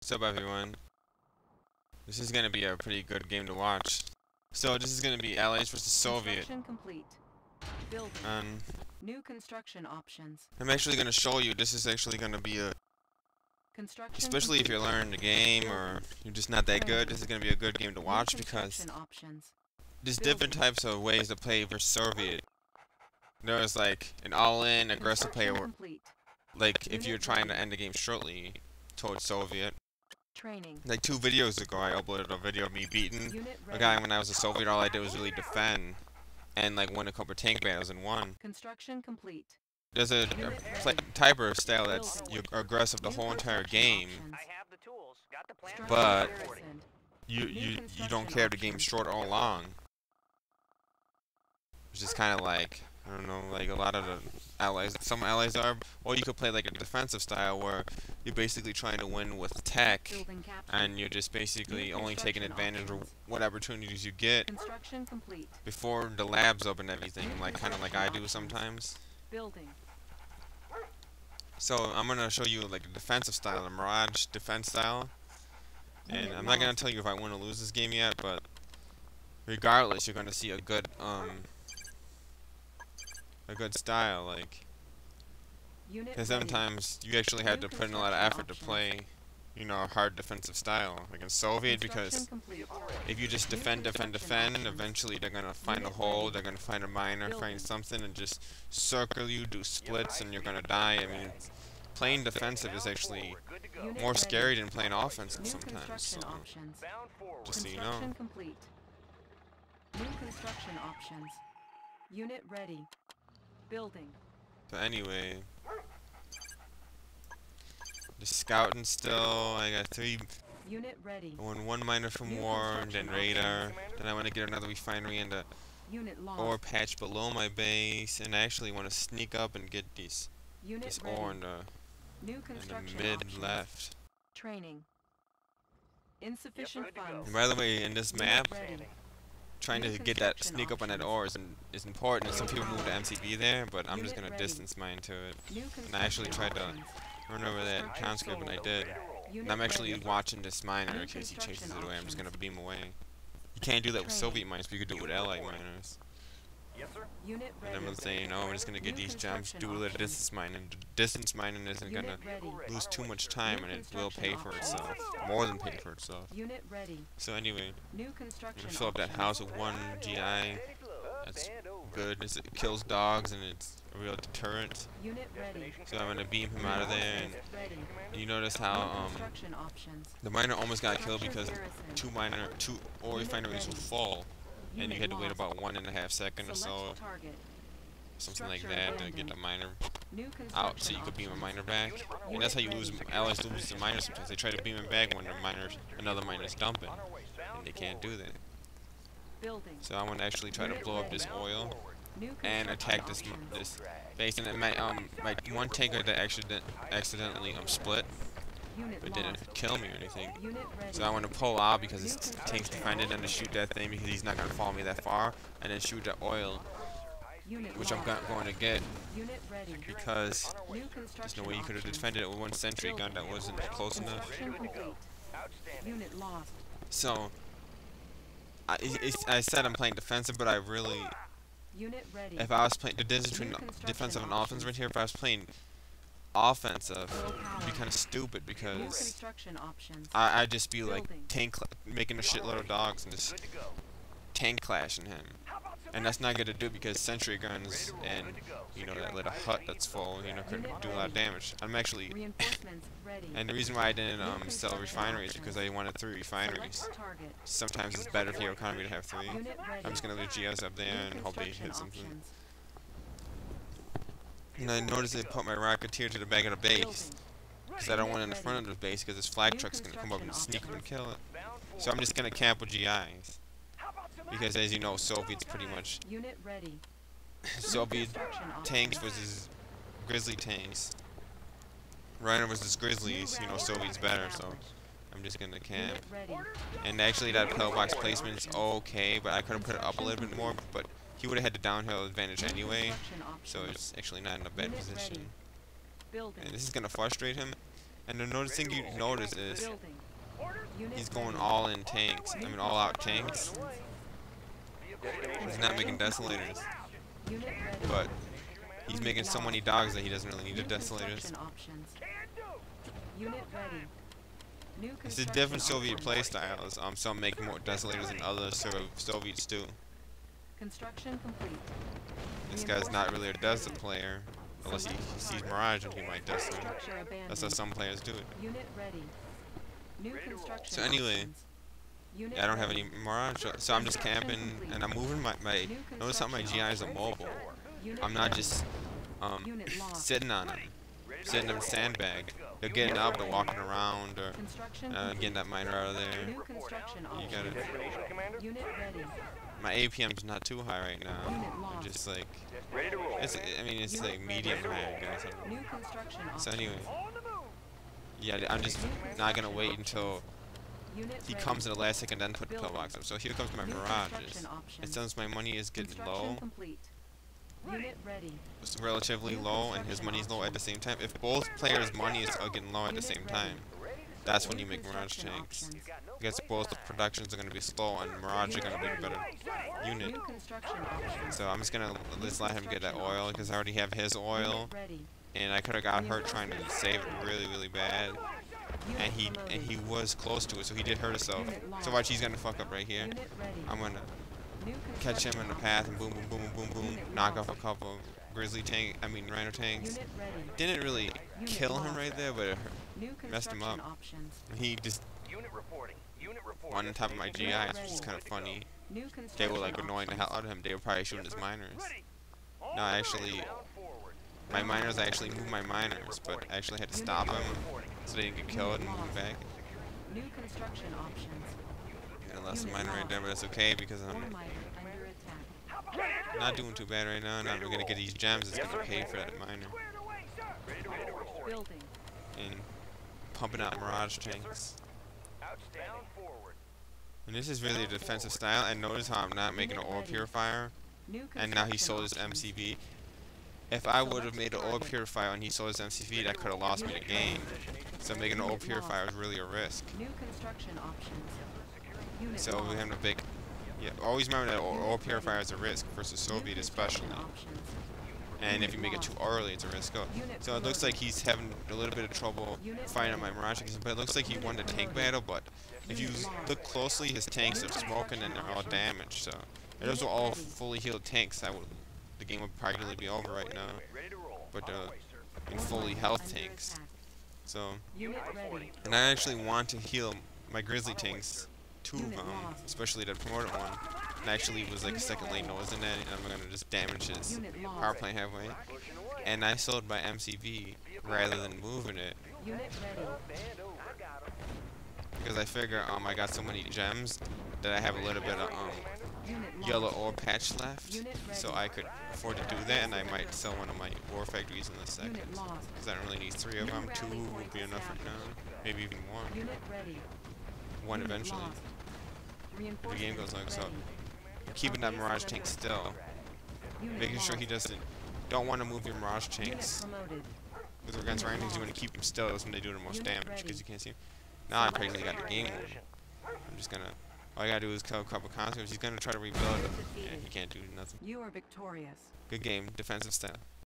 What's up, everyone? This is gonna be a pretty good game to watch. So this is gonna be Allies versus Soviet. Construction complete. Building. And New construction options. I'm actually gonna show you. This is actually gonna be a, Construction especially if you're learning the game or you're just not that good. This is gonna be a good game to watch because there's different types of ways to play versus Soviet. There's like an all-in aggressive play, or like if you're trying to end the game shortly towards Soviet. Training. Like 2 videos ago, I uploaded a video of me beating a guy when I was a Soviet. All I did was really defend and like win a couple of tank battles and won. Construction complete. There's a type of style that's you're aggressive the whole entire game, but you don't care if the game's short or long. It's just kind of like, I don't know, like a lot of the allies, some allies are, or you could play like a defensive style where you're basically trying to win with tech, and you're just basically only taking advantage of what opportunities you get before the labs open and everything, like kind of like I do sometimes. Building. So I'm gonna show you like a defensive style, a Mirage defense style, and I'm not gonna tell you if I win or lose this game yet, but regardless, you're gonna see a good style, like, because sometimes you actually have to put in a lot of effort to play, you know, a hard defensive style, like in Soviet, because if you just defend, eventually they're gonna find a hole, they're gonna find a miner, find something, and just circle you, do splits, and you're gonna die. I mean, playing defensive is actually more scary than playing offensive sometimes, so, just so you know. New construction options. Unit ready. Building. So anyway, just scouting still. I got 3. Unit ready. I won 1 miner from war, and then radar. Then I want to get another refinery and a ore patch below my base, and I actually want to sneak up and get this ore in the mid left. Training. Insufficient funds. And by the way, in this map, trying to get that sneak up on that ore is important, and some people move the MCB there, but I'm just gonna distance mine to it. And I actually tried to run over that conscript, and I did. And I'm actually watching this miner in case he chases it away. I'm just gonna beam away. You can't do that with Soviet miners, but you could do it with Allied miners. And I'm saying, oh, I'm just gonna get these jumps, do a little distance mining. Distance mining isn't gonna lose too much time, and it will pay for itself, more than pay for itself. So anyway, I'm gonna fill up that house with 1 GI. That's good. It kills dogs, and it's a real deterrent. So I'm gonna beam him out of there. And you notice how the miner almost got killed because 2 ore refineries were full. And you had to wait about 1.5 seconds or so, something like that, to get the miner out so you could beam a miner back. And that's how you lose, allies lose the miner sometimes. They try to beam him back when another miner's dumping, and they can't do that. So I want to actually try to blow up this oil and attack this base. And my 1 tanker that accidentally split. It didn't kill me or anything. So I want to pull out because his tank's defended, and to shoot that thing because he's not going to follow me that far, and then shoot the oil, which I'm going to get because there's no way you could have defended it with 1 sentry gun that wasn't close enough. So I said I'm playing defensive, but I really, if I was playing the difference between defensive and offensive right here, if I was playing offensive, it'd be kind of stupid because I'd just be like making a shitload of dogs and just tank clashing him, and that's not good to do because sentry guns and, you know, that little hut that's full, you know, could do a lot of damage. I'm actually, and the reason why I didn't sell refineries is because I wanted 3 refineries. Sometimes it's better for your economy to have 3. I'm just gonna leave GS up there and hope they hit something. And I noticed they put my Rocketeer to the back of the base, because I don't want it in the front of the base, because this flag truck's going to come up and sneak up and kill it. So I'm just going to camp with GIs, because as you know, Soviets pretty much, Soviet tanks versus Grizzly tanks. Rhino versus Grizzlies, you know, Soviets better, so I'm just going to camp. And actually that pillbox placement is okay, but I could have put it up a little bit more, but he would have had the downhill advantage anyway, so it's actually not in a bad position. And this is going to frustrate him. And the thing you notice is, Unit He's going ready. all in tanks. I mean, all out tanks. He's not making desolators, Unit ready. but he's making so many dogs that he doesn't really need New the desolators. construction options. Unit ready. New It's a construction different Soviet options. playstyles. Some make more desolators than other Soviets do. Construction complete. This guy's not really a desert player, unless he sees Mirage and he might desolate. Structure abandoned. That's how some players do it. Unit ready. New construction So anyway, options. Unit yeah, I don't have ready. any Mirage, so I'm just camping and I'm moving my notice how my GIs are mobile. Unit I'm not ready. just Unit lost. sitting on them, sitting in a sandbag. They're getting up, they're walking around, or Construction getting that miner out of there. New construction You options. got it. Unit ready. My APM's not too high right now. Unit I'm lost. just like, it's like medium high, I guess. New construction So options. anyway, yeah, I'm just not gonna wait until Unit he ready. comes in the last second, then put the pillbox up. So here comes my New Mirages. construction And options. since my money is getting Construction low, complete. Unit ready. it's relatively low, and his money's low at the same time. If both players' money is getting low at the same time, that's when you make Mirage tanks. Because both the productions are gonna be slow, and Mirage are gonna be the better unit. New construction options. So I'm just gonna just let him get that oil, because I already have his oil, Unit ready. and I could have got hurt trying to save it really, really bad. And he was close to it, so he did hurt himself. So watch, he's gonna fuck up right here. Unit ready. I'm gonna New catch him in the construction path and boom, boom, boom, boom, boom, boom, knock off a couple Rhino tanks. Unit ready. Didn't really kill him right there, but it New messed him construction up. options. He just went on top of my GIs, which is kind of funny. New They construction were like annoying the hell out of him. They were probably shooting his miners. No, actually, my miners, I actually moved my miners, but I actually had to stop them so they didn't get killed and move back. New construction options. And I lost a miner right there, but that's okay because Ore I'm miner under attack. not doing too bad right now. And I'm gonna get these gems. It's gonna pay for that miner Building. and pumping out Mirage tanks. And this is really a defensive style. And notice how I'm not making an ore purifier. New And now he construction sold his options. MCV. If I would have made an ore purifier and he sold his MCV, that could have lost me the game. So making an ore purifier is really a risk. New construction options. Unit So we lost. have a big, yeah. Always remember that ore purifier is a risk versus Soviet especially. Options. And if you make it too early, it's a risk. So it looks like he's having a little bit of trouble fighting on my Mirage, but it looks like he won the tank battle. But if you look closely, his tanks are smoking and they're all damaged. So if those were all fully healed tanks, the game would practically be over right now. But in fully health tanks. So, Unit ready. and I actually want to heal my Grizzly tanks, two of them, especially the promoted one. And actually was like a second lane nose in that, and I'm gonna just damage his Unit power lost. plant halfway. And I sold my MCV rather than moving it Unit ready. because I figure I got so many gems that I have a little bit of Unit lost. yellow ore patch left, Unit so ready. I could afford to do that, and I might sell one of my ore factories in a second. Unit lost. Because I don't really need 3 of them. 2 would be enough right now, maybe even more. Unit ready. One Unit eventually. lost. The game Reinforcements goes like so. ready. Keeping that Mirage tank still, Unit making sure lost. he don't want to move your Mirage Unit tanks. promoted. With against random, you want to keep them still. That's when they do the most Unit damage ready. because you can't see him. Now I practically got the game won. I'm just gonna. All I gotta do is kill a couple concepts. He's gonna try to rebuild it. Yeah, he can't do nothing. You are victorious. Good game, defensive style.